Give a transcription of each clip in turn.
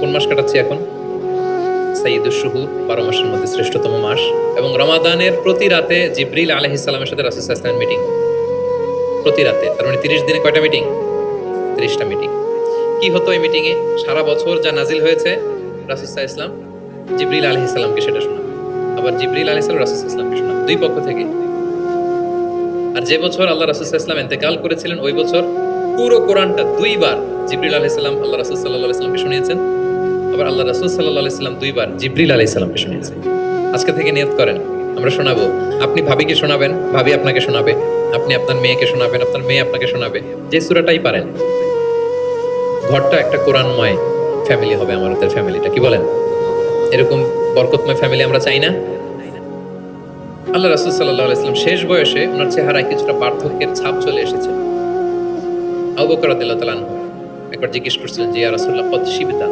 কোন মাস কাটাচ্ছি এখন? সাইয়্যিদুশ শুহুর, 12 মাসের মধ্যে শ্রেষ্ঠতম মাস। এবং রমাদানের প্রতি রাতে জিবরিল আলাইহিস সালামের সাথে রাসূল সাল্লাল্লাহু আলাইহি ওয়াসাল্লামের মিটিং। প্রতি রাতে, তার মানে 30 দিনে কয়টা মিটিং? 30টা মিটিং। কি হতো এই মিটিং এ? সারা বছর যা নাজিল হয়েছে রাসূল সাল্লাল্লাহু আলাইহি ওয়াসাল্লাম জিবরিল আলাইহিস সালামকে সেটা শোনান। আবার জিবরিল আলাইহিস সালাম রাসূল সাল্লাল্লাহু আলাইহি ওয়াসাল্লামকে শোনান, দুই পক্ষ থেকে। আর যে বছর আল্লাহ রাসূল সাল্লাল্লাহু আলাইহি ওয়াসাল্লাম ইন্তেকাল করেছিলেন, ওই বছর পুরো কোরআনটা দুইবার জিবরিল আলাইহিস সালাম আল্লাহ রাসূল সাল্লাল্লাহু আলাইহি ওয়াসাল্লামকে শুনিয়েছেন। আবার আল্লাহ রাসূল সাল্লাল্লাহু আলাইহি ওয়াসাল্লাম দুইবার জিবরিল আলাইহিস সালামকে শুনিয়েছেন। আজকে থেকে নিয়ত করেন, আমরা শোনাবো। আপনি ভাবিকে শোনাবেন, ভাবি আপনাকে শোনাবে, আপনি আপনার মেয়েকে শোনাবেন, আপনার মেয়ে আপনাকে শোনাবে, যে সূরাটাই পারেন। ঘরটা একটা কোরআনময় ফ্যামিলি হবে আমাদের ফ্যামিলিটা, কি বলেন? এরকম বরকতময় ফ্যামিলি আমরা চাই না? আল্লাহ রাসূল সাল্লাল্লাহু আলাইহি ওয়াসাল্লাম শেষ বয়সে ওনার চেহারায় কিছুটা বার্ধক্যের ছাপ চলে এসেছে। আবু বকর রাদিয়াল্লাহু তাআলা আনহু একবার জিজ্ঞেস করছিলেন যে ইয়া রাসূলুল্লাহ কদ শিবতা,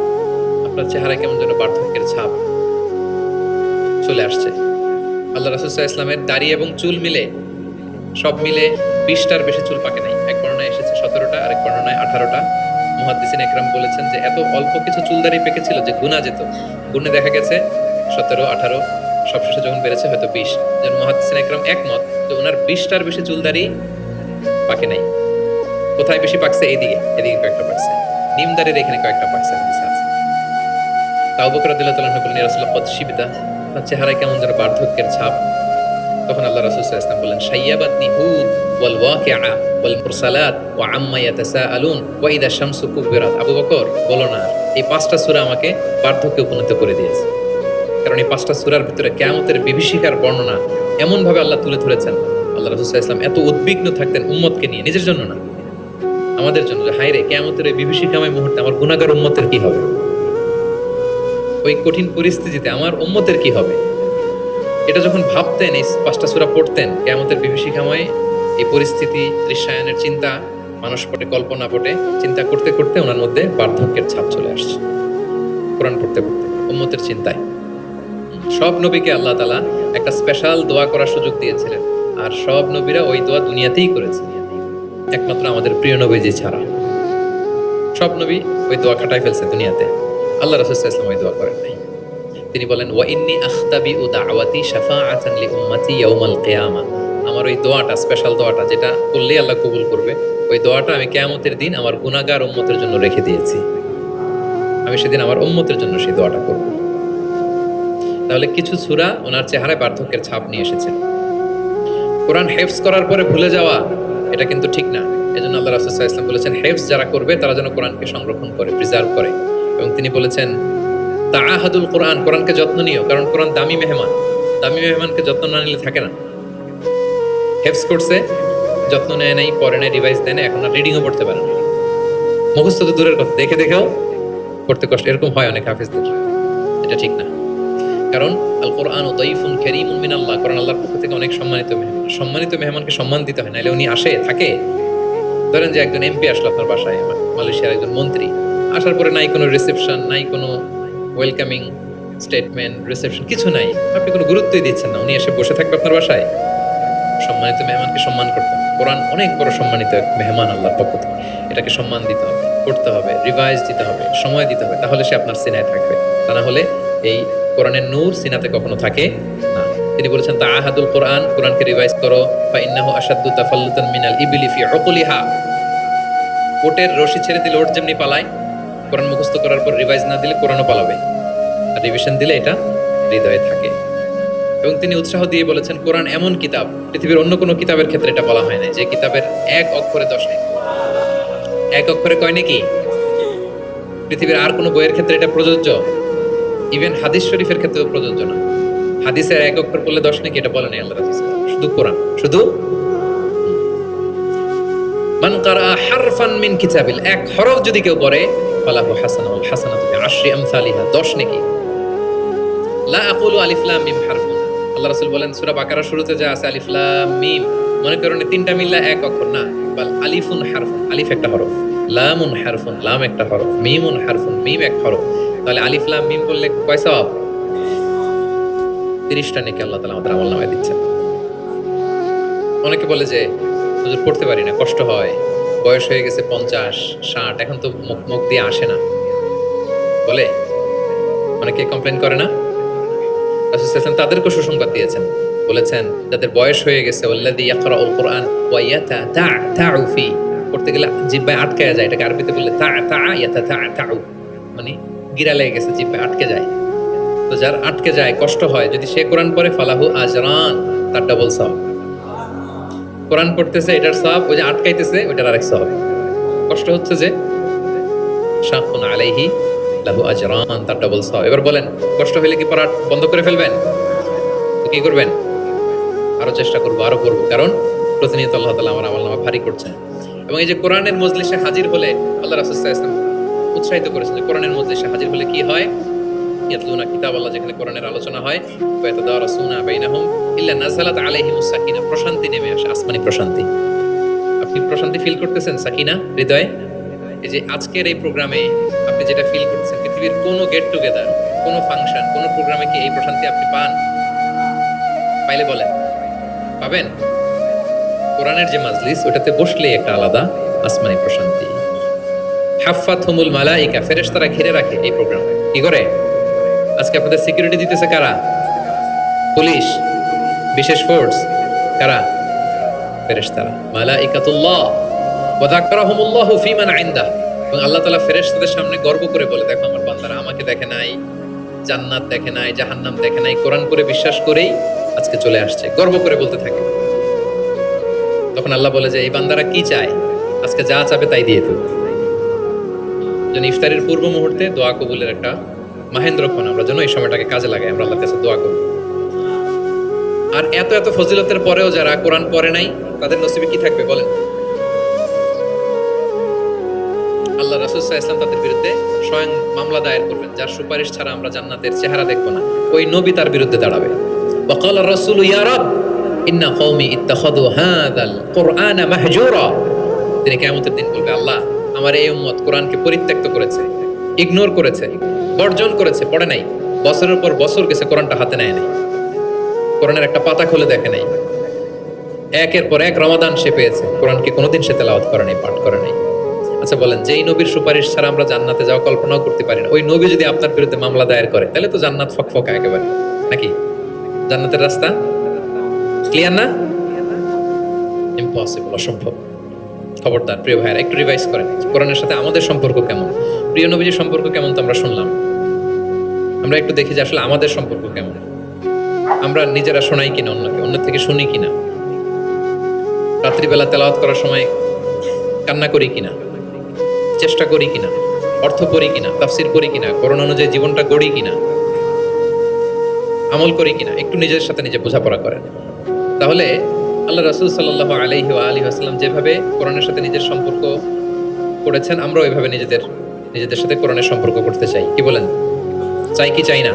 আপনার চেহারায় কেমন যেন বার্ধক্যের ছাপ চলে আসছে। আল্লাহ রাসূল সাল্লাল্লাহু আলাইহি ওয়াসাল্লামের দাড়ি এবং চুল মিলে, সব মিলে 20টার বেশি চুল পাকে নাই। এক বর্ণনায় এসেছে 17টা, আরেক বর্ণনায় 18টা। মুহাদ্দিসিন একরাম বলেছেন যে এত অল্প কিছু চুল দাড়ি পেকেছিল যে গুনা যেত। গুণে দেখা গেছে 17, 18, সবশেষে যখন বেড়েছে হয়তো 20। যেন মুহাদ্দিসিন একরাম একমত যে ওনার 20টার বেশি চুল দাড়ি পাকে নাই। কোথায় বেশি পাকছে? এইদিকে, এদিকে কয়েকটা পাকছে, নিম দাড়ির এখানে কয়েকটা পাকছে। আবু বকর রাদিয়াল্লাহু তাআলা বললেন ইয়া রাসূলুল্লাহ কদ শিবতা, আপনার চেহারায় কেমন যেন বার্ধক্যের ছাপ। তখন আল্লাহ রাসূল সাল্লাল্লাহু আলাইহি ওয়াসাল্লাম বললেন শাইয়াবাতনি হুদ ওয়াল ওয়াকিআ ওয়াল মুরসালাত ওয়া আম্মা ইয়াতাসাআলুন ওয়া ইযা শামসু কুবিরাত। আবু বকর বলো না, এই 5টা সূরা আমাকে বার্ধক্যে উপনীত করে দিয়েছে। কারণ এই 5টা সূরার ভিতরে কিয়ামতের বিভীষিকার বর্ণনা এমন ভাবে আল্লাহ তুলে ধরেছেন। আল্লাহ রাসূল সাল্লাল্লাহু আলাইহি ওয়াসাল্লাম এত উদ্বিগ্ন থাকতেন উম্মতকে নিয়ে, নিজের জন্য না, আমাদের জন্য, যে হায়রে কিয়ামতের এই বিভীষিকাময় মুহূর্তে আমার গুনাহগার উম্মতের কি হবে, ওই কঠিন পরিস্থিতিতে আমার উম্মতের কি হবে। এটা যখন ভাবতেন, এই 5টা সূরা পড়তেন, কিয়ামতের বিভীষিকাময় এই পরিস্থিতি দৃশ্যায়নের চিন্তা মানুষ পটে, কল্পনা পটে চিন্তা করতে করতে ওনার মধ্যে বার্ধক্যের ছাপ চলে আসছে। কোরআন পড়তে পড়তে উম্মতের চিন্তায়। সব নবীকে আল্লাহ তাআলা একটা স্পেশাল দোয়া করার সুযোগ দিয়েছিলেন, আর সব নবীরা ওই দোয়া দুনিয়াতেই করেছে, একমাত্র আমাদের প্রিয় নবীজি ছাড়া। সব নবী ওই দোয়া কাটায় ফেলছে দুনিয়াতে, আল্লাহ রাসূল সাল্লাল্লাহু আলাইহি ওয়াসাল্লাম ওই দোয়া করেন নাই। তিনি বলেন ওয়া ইন্নী আখতাবিউ দাওয়াতি শাফাআতান লিউম্মতি ইয়াউমাল কিয়ামা, আমার ওই দোয়াটা, স্পেশাল দোয়াটা যেটা করলেই আল্লাহ কবুল করবে, ওই দোয়াটা আমি কিয়ামতের দিন আমার গুনাহগার উম্মতের জন্য রেখে দিয়েছি। আমি সেদিন আমার উম্মতের জন্য সেই দোয়াটা করব। তাহলে কিছু সূরা ওনার চেহারায় বার্ধক্যের ছাপ নিয়ে এসেছেন। কোরআন হেফজ করার পরে ভুলে যাওয়া, এটা কিন্তু ঠিক না। এজন্য আল্লাহ রাসূল সাল্লাল্লাহু আলাইহি ওয়াসাল্লাম বলেছেন হেফজ যারা করবে তারা যেন কোরআনকে সংরক্ষণ করে, প্রিজার্ভ করে। এবং তিনি বলেছেন তাআহাদুল কোরআন, কোরআনকে যত্ন নিও, কারণ কোরআন দামি মেহমান, দামি মেহমানকে যত্ন না নিলে থাকে না। হেফজ করছে, যত্ন নেয় নাই, পরে নাই, রিভাইজ দেয় না, এখন আর রিডিংও পড়তে পারে না। মুখস্থ তো দূরের কথা, দেখে দেখেও পড়তে কষ্ট, এরকম হয় অনেক হাফেজদের। এটা ঠিক না, কারণ আল কোরআন দাইফুন কারীমুন মিনাল্লাহ, কোরআন আল্লাহর পক্ষ থেকে অনেক সম্মানিত মেহমান। সম্মানিত মেহমানকে সম্মান দিতে হয়, নাহলে উনি আসে থাকে। ধরেন যে একজন এমপি আসলো আপনার বাসায়, মালয়েশিয়ার একজন মন্ত্রী, আসার পরে নাই কোনো রিসেপশন, নাই কোনো ওয়েলকামিং স্টেটমেন্ট, রিসেপশন, কিছু নাই, আপনি কোনো গুরুত্বই দিচ্ছেন না, উনি এসে বসে থাকবে আপনার বাসায়। সম্মানিত মেহমানকে সম্মান করতে হবে। কোরআন অনেক বড় সম্মানিত মেহমান আল্লাহর পক্ষ থেকে, এটাকে সম্মান দিতে হবে, পড়তে হবে, রিভাইজ দিতে হবে, সময় দিতে হবে, তাহলে সে আপনার সিনায় থাকবে। তা না হলে এই কোরআনের নূর সিনাতে কখনো থাকে না। তিনি বলেছেন তাআহাদুল কোরআন, কোরআনকে রিভাইজ করো, ফা ইন্নাহু আশাদ্দু তাফাল্লুতান মিনাল ইবলি ফি উকুলিহা, ওটের রশি ছেড়ে দিলে ওট যেমনি পালায়, কোরআন মুখস্থ করার পর রিভাইজ না দিলে কোরআনও পালাবে, আর রিভিশন দিলে এটা হৃদয়ে থাকে। এবং তিনি উৎসাহ দিয়ে বলেছেন কোরআন এমন কিতাব, পৃথিবীর অন্য কোনো কিতাবের ক্ষেত্রে এটা বলা হয় না, যে কিতাবের এক অক্ষরে 10 নেকি, এক অক্ষরে কয় নেকি। পৃথিবীর আর কোনো বইয়ের ক্ষেত্রে এটা প্রযোজ্য, ইভেন হাদিস শরীফের ক্ষেত্রেও প্রযোজ্য না। হাদিসের এক অক্ষর পড়লে 10 নেকি, এটা বলে নাই আল্লাহ রাসূল, শুধু কোরআন। শুধু মান কারা হারফান মিন কিতাবিল, এক হরফ যদি কেউ পড়ে, ফালাহু হাসানাহ ওয়াল হাসানাতু বিআশরি আমসালিহা, 10 নেকি। লা আকুলু আলিফ লাম মিম হারফুন, আল্লাহ রাসূল বলেন সূরা বাকারার শুরুতে যা আছে আলিফ লাম মিম, মনে করেন তিনটা মিললে এক অক্ষর না, বাল আলিফুন হারফুন, আলিফ একটা হরফ, লামুন হারফুন, লাম একটা হরফ, মিমুন হারফুন, মিম এক হরফ। তাহলে আলিফ লাম মিম বললে কয় সওয়াব? 30টা নেকি আল্লাহ তাআলা আমাদের আমলনামায় দিচ্ছেন। অনেকে বলে যে হুজুর পড়তে পারি না, কষ্ট হয়, বয়স হয়ে গেছে 50, 60, এখন তো মুখ দিয়ে আসে না। বলে? অনেকে কমপ্লেন করে না? রাসূল সাল্লাল্লাহু আলাইহি ওয়াসাল্লাম তাদেরকে সুসংবাদ দিয়েছেন, বলেছেন যাদের বয়স হয়ে গেছে ওয়াল্লাযী ইয়াকরাউল কুরআন ওয়া ইয়াতাতা'তাউ ফি, পড়তে গেলে জিহ্বায় আটকায়া যায়, এটাকে আরবিতে বললে তা ইয়াতাতা'তাউ, মানে গিরা লেগে গেছে, জিহ্বায় আটকে যায়। তো যার আটকে যায়, কষ্ট হয়, যদি সে কোরআন পড়ে ফালাহু আজরান, তার ডাবল সওয়াব। কোরআন পড়তেছে এটার সওয়াব, ওই যে আটকাইতেছে ওইটার আরেক সওয়াব। কষ্ট হচ্ছে যে শাকুন আলাইহি লাহু আজরান, তার ডাবল সওয়াব। এবার বলেন, কষ্ট হইলে কি পড়া বন্ধ করে ফেলবেন? তো কি করবেন? আরো চেষ্টা করবো, আরো করবো, কারণ প্রতিনিয়ত আল্লাহ তাআলা আমার আমলনামা ভারী করছেন। এবং এই যে কোরআনের মজলিসে হাজির হলে আল্লাহ রাসূল সাল্লাল্লাহু আলাইহি ওয়াসাল্লাম উৎসাহিত করেছেন যে কোরআনের মজলিসে হাজির হলে কি হয়? ইয়াতলুনা কিতাবাল্লাহ, যেখানে কোরআনের আলোচনা হয়, ওয়া ইয়াতাদারাসুনা বাইনাহুম ইল্লা নাযালাত আলাইহিমুস সাকিনা, প্রশান্তি নেমে আসে, আসমানি প্রশান্তি। আপনি প্রশান্তি ফিল করতেছেন? সাকিনা হৃদয়ে? এই যে আজকের এই প্রোগ্রামে আপনি যেটা ফিল করতেছেন, পৃথিবীর কোনো গেট টুগেদার, কোনো ফাংশন, কোনো প্রোগ্রামে কি এই প্রশান্তি আপনি পান? পাইলে বলেন, পাবেন? কোরআনের যে মাজলিস, ওটাতে বসলে একটা আলাদা আসমানি প্রশান্তি। হাফফাতহুমুল মালাইকা, ফেরেশতারা ঘিরে রাখে এই প্রোগ্রাম। কি করে? আজকে আপনাদের সিকিউরিটি দিতেছে কারা? পুলিশ, বিশেষ ফোর্স, কারা? ফেরেশতারা। মালাইকাতুল্লাহ ওয়া যাকারাহুমুল্লাহু ফীমান ইনদা, এবং আল্লাহ তাআলা ফেরেশতাদের সামনে গর্ব করে বলে, দেখো আমার বান্দারা আমাকে দেখে নাই, জান্নাত দেখে নাই, জাহান্নাম দেখে নাই, কোরআন পড়ে বিশ্বাস করেই আজকে চলে আসছে, গর্ব করে বলতে থাকে। তখন আল্লাহ বলে যে এই বান্দারা কি চায়, আজকে যা চাবে তাই দিয়ে দেব। যেন ইফতারের পূর্ব মুহূর্তে দোয়া কবুলের একটা মাহেন্দ্রক্ষণ, আমরা যেন এই সময়টাকে কাজে লাগাই, আমরা আল্লাহর কাছে দোয়া করব। আর এত এত ফজিলতের পরেও যারা কোরআন পড়ে নাই, তাদের নসিবে কি থাকবে বলেন? আল্লাহ রাসূল সাল্লাল্লাহু আলাইহি ওয়াসাল্লাম তাদের বিরুদ্ধে স্বয়ং মামলা দায়ের করবেন, যার সুপারিশ ছাড়া আমরা জান্নাতের চেহারা দেখব না। ওই নবী তার বিরুদ্ধে দাঁড়াবে। ওয়াকাল আর-রাসূল ইয়া রাব ইন্না কওমি ইত্তাখাযু হাযাল কুরআনা মাহজুরা, তিনি কিয়ামতের দিন বলবে, আল্লাহ আমার এই উম্মত কোরআনকে পরিত্যক্ত করেছে, ইগনোর করেছে, বর্জন করেছে, পড়ে নাই। বছরের পর বছর গেছে, কোরআনটা হাতে নেয় নাই, কোরআনের একটা পাতা খুলে দেখে নাই। একের পর এক রমাদান সে পেয়েছে, কোরআনকে কোনোদিন সে তেলাওয়াত করে নাই, পাঠ করে নাই। আচ্ছা বলেন, যেই নবীর সুপারিশ ছাড়া আমরা জান্নাতে যাওয়া কল্পনাও করতে পারি না, ওই নবী যদি আপনার বিরুদ্ধে মামলা দায়ের করে, তাহলে তো জান্নাত ফকফকা একেবারে, নাকি? জান্নাতের রাস্তা ক্লিয়ার না? ইম্পসিবল, অসম্ভব। খবরদার প্রিয় ভাইরা, একটু রিভাইজ করেন কোরআনের সাথে আমাদের সম্পর্ক কেমন, প্রিয় নবীজির সম্পর্ক কেমন তো আমরা শুনলাম। আমরা একটু দেখি যে আসলে আমাদের সম্পর্ক কেমন, আমরা নিজেরা শোনাই কিনা অন্যকে, অন্য থেকে শুনি কিনা, রাত্রিবেলা তেলাওয়াত করার সময় কান্না করি কিনা, চেষ্টা করি কিনা, অর্থ করি কিনা, তাফসির করি কিনা, কোরআন অনুযায়ী জীবনটা গড়ি কিনা, আমল করি কিনা, একটু নিজের সাথে নিজে বোঝাপড়া করেন। তাহলে আল্লাহ রাসূল সাল্লাল্লাহু আলাইহি ওয়া আলিহি ওয়াসাল্লাম যেভাবে কোরআনের সাথে নিজের সম্পর্ক করেছেন, আমরাও এভাবে নিজেদের সাথে কোরআনের সম্পর্ক করতে চাই। কি বলেন? চাই কি চাই না?